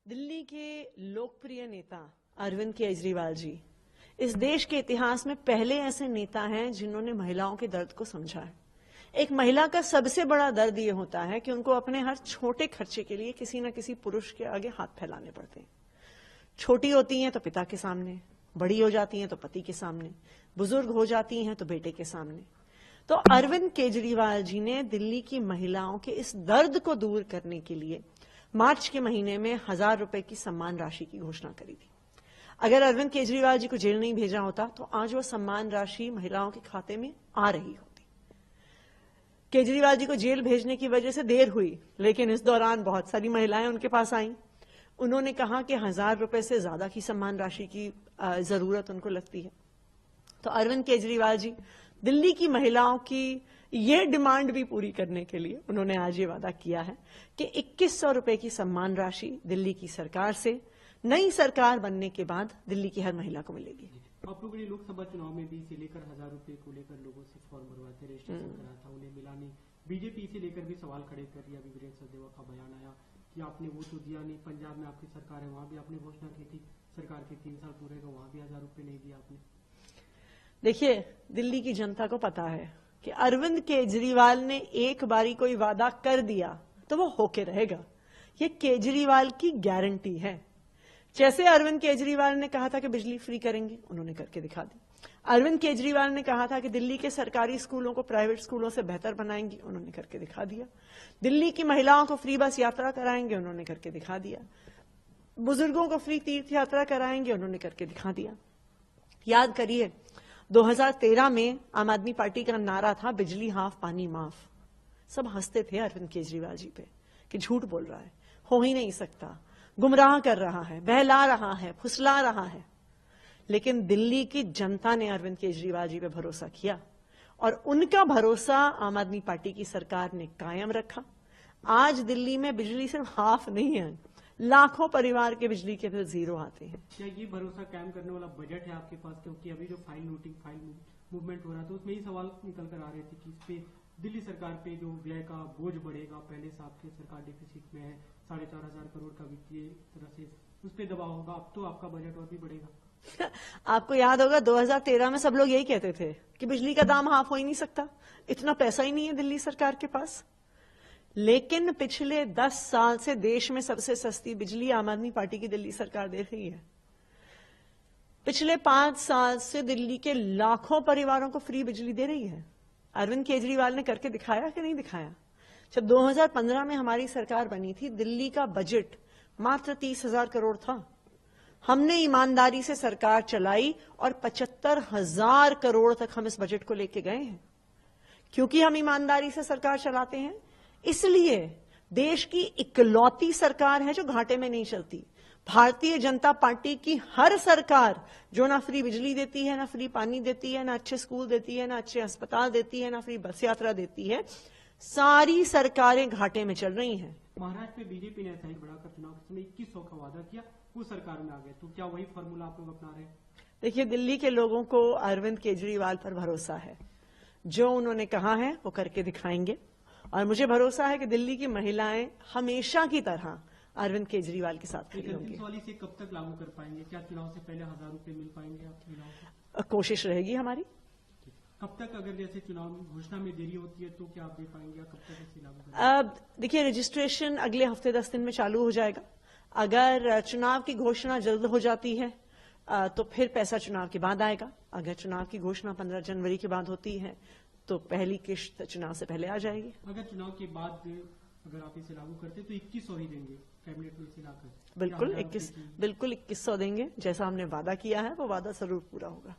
दिल्ली के लोकप्रिय नेता अरविंद केजरीवाल जी इस देश के इतिहास में पहले ऐसे नेता हैं जिन्होंने महिलाओं के दर्द को समझा है। एक महिला का सबसे बड़ा दर्द ये होता है कि उनको अपने हर छोटे खर्चे के लिए किसी न किसी पुरुष के आगे हाथ फैलाने पड़ते हैं। छोटी होती हैं तो पिता के सामने, बड़ी हो जाती हैं तो पति के सामने, बुजुर्ग हो जाती हैं तो बेटे के सामने। तो अरविंद केजरीवाल जी ने दिल्ली की महिलाओं के इस दर्द को दूर करने के लिए मार्च के महीने में 1000 रुपए की सम्मान राशि की घोषणा करी थी। अगर अरविंद केजरीवाल जी को जेल नहीं भेजा होता तो आज वो सम्मान राशि महिलाओं के खाते में आ रही होती। केजरीवाल जी को जेल भेजने की वजह से देर हुई, लेकिन इस दौरान बहुत सारी महिलाएं उनके पास आईं। उन्होंने कहा कि 1000 रुपए से ज्यादा की सम्मान राशि की जरूरत उनको लगती है। तो अरविंद केजरीवाल जी दिल्ली की महिलाओं की ये डिमांड भी पूरी करने के लिए उन्होंने आज ये वादा किया है कि 2100 रुपए की सम्मान राशि दिल्ली की सरकार से नई सरकार बनने के बाद दिल्ली की हर महिला को मिलेगी। आप लोगों ने लोकसभा चुनाव में भी इसे लेकर 1000 रुपए को लेकर लोगों से फॉर्म भरवाए थे, रजिस्ट्रेशन कराया था, उन्हें मिला नहीं। बीजेपी इसे लेकर भी सवाल खड़े कर दिया। अभी वीरेंद्र सचदेवा का बयान आया कि आपने वो तो दिया नहीं। पंजाब में आपकी सरकार है, वहां भी आपने घोषणा की थी सरकार के 3 साल पूरे का, वहां भी 1000 रुपए नहीं दिया आपने। देखिए, दिल्ली की जनता को पता है कि अरविंद केजरीवाल ने एक बारी कोई वादा कर दिया तो वो होके रहेगा। ये केजरीवाल की गारंटी है। जैसे अरविंद केजरीवाल ने कहा था कि बिजली फ्री करेंगे, उन्होंने करके दिखा दी। अरविंद केजरीवाल ने कहा था कि दिल्ली के सरकारी स्कूलों को प्राइवेट स्कूलों से बेहतर बनाएंगे, उन्होंने करके दिखा दिया। दिल्ली की महिलाओं को फ्री बस यात्रा कराएंगे, उन्होंने करके दिखा दिया। बुजुर्गों को फ्री तीर्थ यात्रा कराएंगे, उन्होंने करके दिखा दिया। याद करिए, 2013 में आम आदमी पार्टी का नारा था बिजली हाफ पानी माफ। सब हंसते थे अरविंद केजरीवाल जी पे कि झूठ बोल रहा है, हो ही नहीं सकता, गुमराह कर रहा है, बहला रहा है, फुसला रहा है। लेकिन दिल्ली की जनता ने अरविंद केजरीवाल जी पे भरोसा किया और उनका भरोसा आम आदमी पार्टी की सरकार ने कायम रखा। आज दिल्ली में बिजली सिर्फ हाफ नहीं है, लाखों परिवार के बिजली के बिल जीरो आते हैं। क्या ये भरोसा कायम करने वाला बजट है आपके पास? क्योंकि अभी जो फाइल मूवमेंट हो रहा था उसमें ही सवाल निकल कर आ रहे थे कि इस पे दिल्ली सरकार पे जो व्यय का बोझ बढ़ेगा। पहले से आपकी सरकार डिफिसिट में है, 4500 करोड़ का वित्तीय तरह से उस पर दबाव होगा। अब तो आपका बजट और भी बढ़ेगा। आपको याद होगा 2013 में सब लोग यही कहते थे कि बिजली का दाम हाफ हो ही नहीं सकता, इतना पैसा ही नहीं है दिल्ली सरकार के पास। लेकिन पिछले 10 साल से देश में सबसे सस्ती बिजली आम आदमी पार्टी की दिल्ली सरकार दे रही है। पिछले 5 साल से दिल्ली के लाखों परिवारों को फ्री बिजली दे रही है। अरविंद केजरीवाल ने करके दिखाया कि नहीं दिखाया? जब 2015 में हमारी सरकार बनी थी, दिल्ली का बजट मात्र 30,000 करोड़ था। हमने ईमानदारी से सरकार चलाई और 75,000 करोड़ तक हम इस बजट को लेके गए हैं। क्योंकि हम ईमानदारी से सरकार चलाते हैं, इसलिए देश की इकलौती सरकार है जो घाटे में नहीं चलती। भारतीय जनता पार्टी की हर सरकार जो ना फ्री बिजली देती है, ना फ्री पानी देती है, ना अच्छे स्कूल देती है, ना अच्छे अस्पताल देती है, ना फ्री बस यात्रा देती है, सारी सरकारें घाटे में चल रही हैं। महाराष्ट्र में बीजेपी ने साइड बढ़ाकर चुनाव के समय 2100 का वादा किया, वो सरकार में आ गए, तो क्या वही फॉर्मूला आप लोग अपना रहे हैं? देखिए, दिल्ली के लोगों को अरविंद केजरीवाल पर भरोसा है। जो उन्होंने कहा है वो करके दिखाएंगे और मुझे भरोसा है कि दिल्ली की महिलाएं हमेशा की तरह अरविंद केजरीवाल के साथ खड़ी होंगी। से कब तक लागू कर पाएंगे? क्या चुनाव से पहले 1000 रुपए मिल पाएंगे आप महिलाओं को? कोशिश रहेगी हमारी। कब तक, अगर जैसे चुनाव घोषणा में देरी होती है तो क्या आप दे पाएंगे? कब तक इसे लागू करेंगे? देखिए, रजिस्ट्रेशन अगले हफ्ते 10 दिन में चालू हो जाएगा। अगर चुनाव की घोषणा जल्द हो जाती है तो फिर पैसा चुनाव के बाद आएगा। अगर चुनाव की घोषणा 15 जनवरी के बाद होती है तो पहली किश्त चुनाव से पहले आ जाएगी। अगर चुनाव के बाद अगर आप इसे लागू करते तो 2100 ही देंगे कैबिनेट में इसे लाकर? बिल्कुल 2100 देंगे। जैसा हमने वादा किया है वो वादा जरूर पूरा होगा।